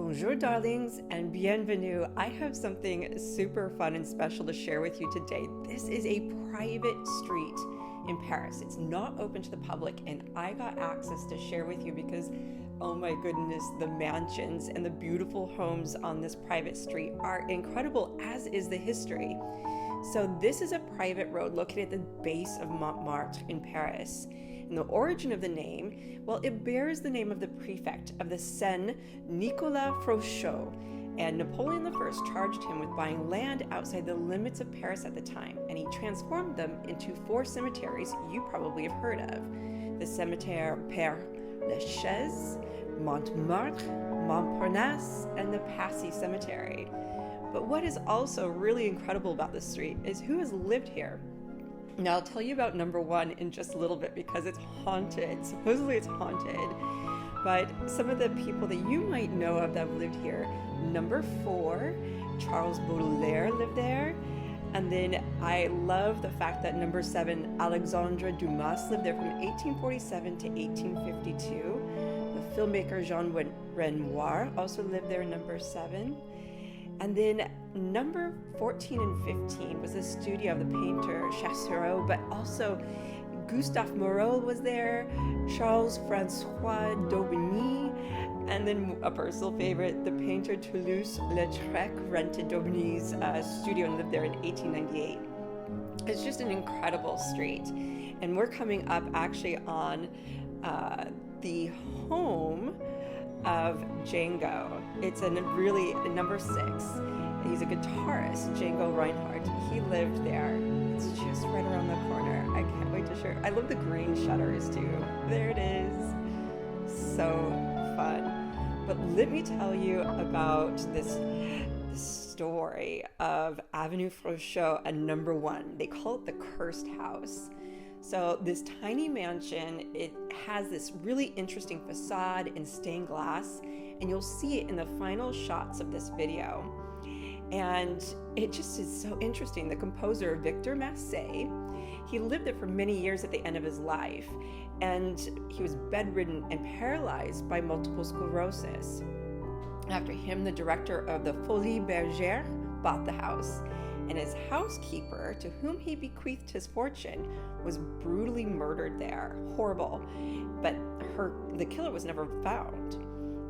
Bonjour darlings and bienvenue. I have something super fun and special to share with you today. This is a private street in Paris. It's not open to the public and I got access to share with you because, oh my goodness, the mansions and the beautiful homes on this private street are incredible, as is the history. So this is a private road located at the base of Montmartre in Paris. And the origin of the name, well, it bears the name of the prefect of the Seine Nicolas Frochot, and Napoleon I charged him with buying land outside the limits of Paris at the time, and he transformed them into 4 cemeteries you probably have heard of: the cemetery Pere Lachaise, Montmartre, Montparnasse, and the Passy cemetery. But what is also really incredible about this street is who has lived here. Now, I'll tell you about number 1 in just a little bit because it's haunted. Supposedly it's haunted. But some of the people that you might know of that have lived here: number 4, Charles Baudelaire lived there. And then I love the fact that number 7, Alexandre Dumas lived there from 1847 to 1852. The filmmaker Jean Renoir also lived there in number 7. And then number 14 and 15 was the studio of the painter 𝗘𝘅𝗰𝗹𝘂𝘀𝗋, but also Gustave Moreau was there, Charles-François d'Aubigny, and then a personal favorite, the painter Toulouse-Lautrec rented d'Aubigny's studio and lived there in 1898. It's just an incredible street. And we're coming up actually on the home of Django. It's really number 6. He's a guitarist, 𝗘𝘅𝗰𝗪𝗏. He lived there. It's just right around the corner. I can't wait to share. I love the green shutters too. There it is. So fun. But let me tell you about this story of Avenue Frochot and number 1. They call it the cursed house. So this tiny mansion, it has this really interesting facade in stained glass, and you'll see it in the final shots of this video. And it just is so interesting. The composer, Victor Massé, he lived there for many years at the end of his life, and he was bedridden and paralyzed by multiple sclerosis. After him, the director of the Folies Bergère bought the house, and his housekeeper, to whom he bequeathed his fortune, was brutally murdered there. Horrible. But the killer was never found.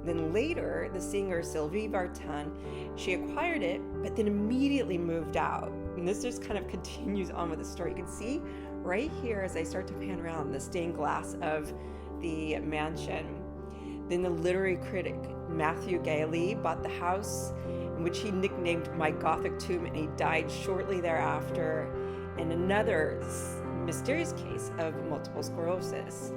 Then later, the singer Sylvie Vartan, she acquired it, but then immediately moved out. And this just kind of continues on with the story. You can see right here, as I start to pan around, the stained glass of the mansion. Then the literary critic Matthew Gailly bought the house, in which he nicknamed My Gothic Tomb, and he died shortly thereafter in another mysterious case of multiple sclerosis.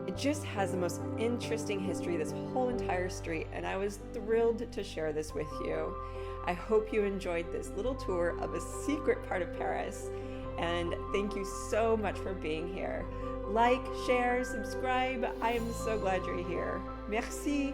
It just has the most interesting history, this whole entire street, and I was thrilled to share this with you. I hope you enjoyed this little tour of a secret part of Paris, and thank you so much for being here. Like, share, subscribe. I am so glad you're here. Merci.